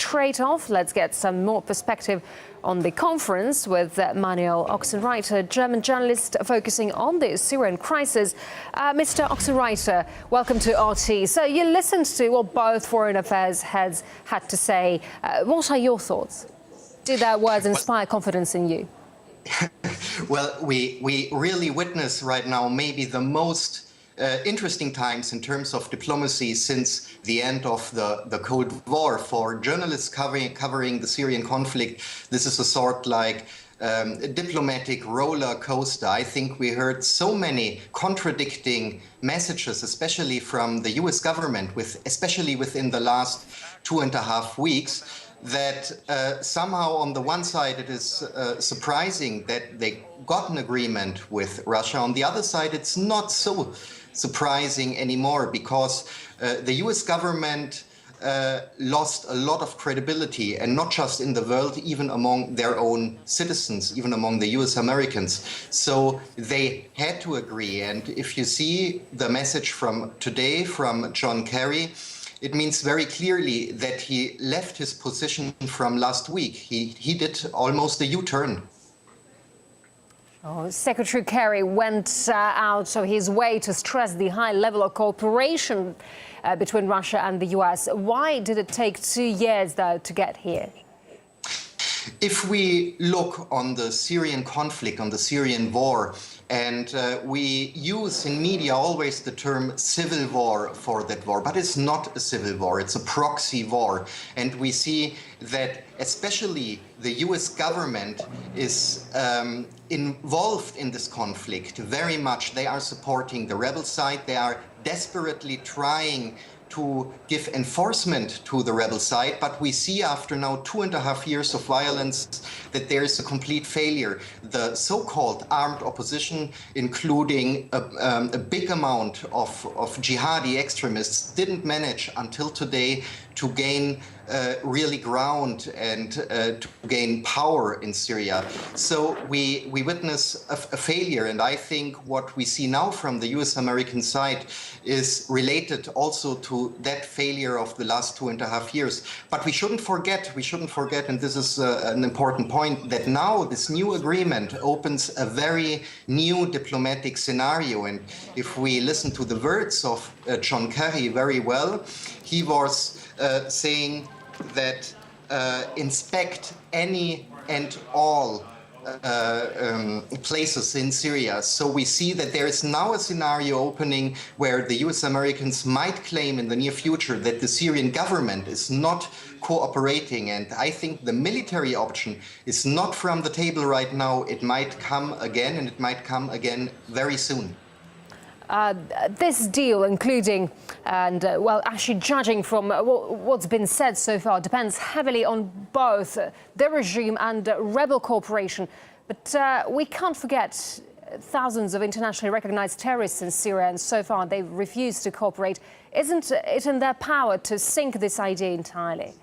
straight off. Let's get some more perspective on the conference with Manuel Ochsenreiter, German journalist focusing on the Syrian crisis. Mr. Ochsenreiter, welcome to RT. So you listened to what both foreign affairs heads had to say. What are your thoughts? Did their words inspire confidence in you? Well, we really witness right now maybe the most interesting times in terms of diplomacy since the end of the Cold War. For journalists covering the Syrian conflict, this is a sort like diplomatic roller coaster. I think we heard so many contradicting messages, especially from the US government, especially within the last 2.5 weeks, that somehow on the one side it is surprising that they got an agreement with Russia. On the other side, it's not so surprising anymore, because the US government lost a lot of credibility, and not just in the world, even among their own citizens, even among the US Americans. So they had to agree. And if you see the message from today from John Kerry, it means very clearly that he left his position from last week. He did almost a U-turn. Oh, Secretary Kerry went out of his way to stress the high level of cooperation between Russia and the US. Why did it take 2 years, though, to get here? If we look on the Syrian conflict, on the Syrian war, and we use in media always the term civil war for that war, but it's not a civil war, it's a proxy war. And we see that especially the US government is involved in this conflict very much. They are supporting the rebel side, they are desperately trying to give enforcement to the rebel side, but we see after now 2.5 years of violence that there is a complete failure. The so-called armed opposition, including a big amount of jihadi extremists, didn't manage until today to gain really ground and to gain power in Syria. So we witness a failure, and I think what we see now from the US-American side is related also to that failure of the last 2.5 years. But we shouldn't forget, and this is an important point, that now this new agreement opens a very new diplomatic scenario. And if we listen to the words of John Kerry very well, he was saying that inspect any and all places in Syria. So we see that there is now a scenario opening where the US Americans might claim in the near future that the Syrian government is not cooperating. And I think the military option is not from the table right now. It might come again, and it might come again very soon. This deal, including and, well, actually judging from what's been said so far, depends heavily on both the regime and rebel cooperation. But we can't forget thousands of internationally recognized terrorists in Syria, and so far they've refused to cooperate. Isn't it in their power to sink this idea entirely?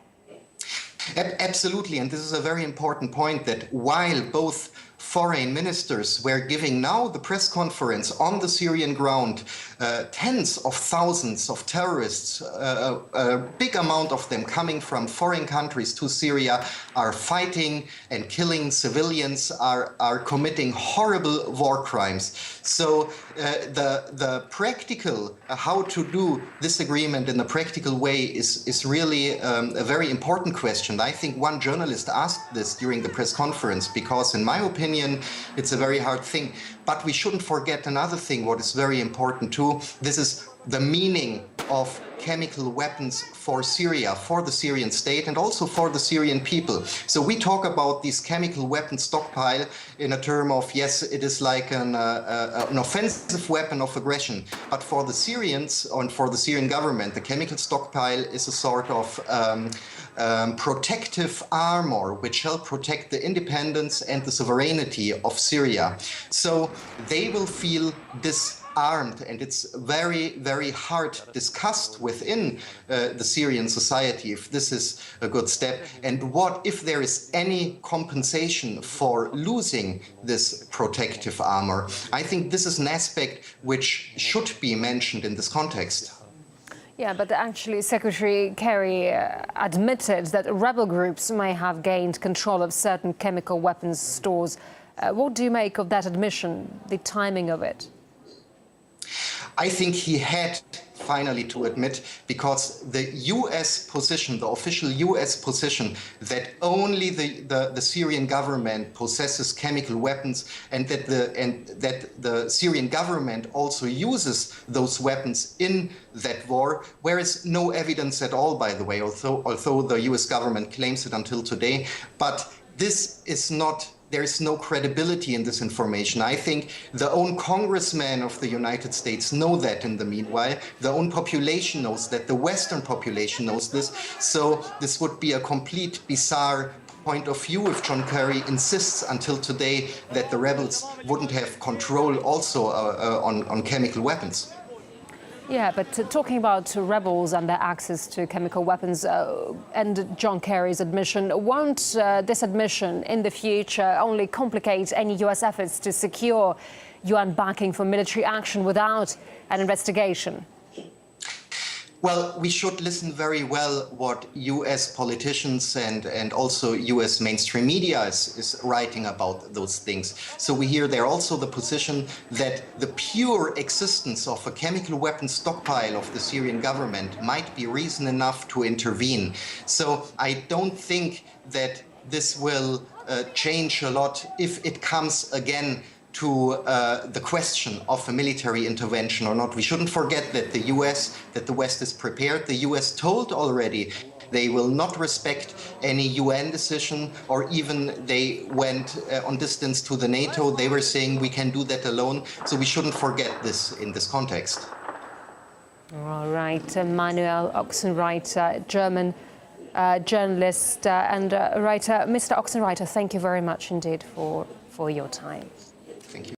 Absolutely, and this is a very important point, that while both foreign ministers were giving now the press conference on the Syrian ground, tens of thousands of terrorists, a big amount of them coming from foreign countries to Syria, are fighting and killing civilians, are committing horrible war crimes. So the practical, how to do this agreement in a practical way is really a very important question. I think one journalist asked this during the press conference, because in my opinion, it's a very hard thing. But we shouldn't forget another thing, what is very important too. This is the meaning of chemical weapons for Syria, for the Syrian state, and also for the Syrian people. So we talk about this chemical weapon stockpile in a term of, yes, it is like an offensive weapon of aggression. But for the Syrians and for the Syrian government, the chemical stockpile is a sort of protective armor which shall protect the independence and the sovereignty of Syria. So they will feel disarmed, and it's very, very hard discussed within the Syrian society if this is a good step, and what if there is any compensation for losing this protective armor. I think this is an aspect which should be mentioned in this context. Yeah, but actually Secretary Kerry admitted that rebel groups may have gained control of certain chemical weapons stores. What do you make of that admission, the timing of it? I think he had finally to admit, because the US position, the official US position, that only the Syrian government possesses chemical weapons and that the Syrian government also uses those weapons in that war, whereas no evidence at all, by the way, although the US government claims it until today. But this is not. There is no credibility in this information. I think the own congressmen of the United States know that in the meanwhile. The own population knows that. The Western population knows this. So this would be a complete bizarre point of view if John Kerry insists until today that the rebels wouldn't have control also on chemical weapons. Yeah, but talking about rebels and their access to chemical weapons and John Kerry's admission, won't this admission in the future only complicate any US efforts to secure UN backing for military action without an investigation? Well, we should listen very well what US politicians and also US mainstream media is writing about those things. So we hear there also the position that the pure existence of a chemical weapons stockpile of the Syrian government might be reason enough to intervene. So I don't think that this will change a lot if it comes again to the question of a military intervention or not. We shouldn't forget that that the West is prepared. The US told already they will not respect any UN decision, or even they went on distance to the NATO. They were saying we can do that alone. So we shouldn't forget this in this context. All right, Manuel Ochsenreiter, German journalist and writer. Mr. Ochsenreiter, thank you very much indeed for your time. Thank you.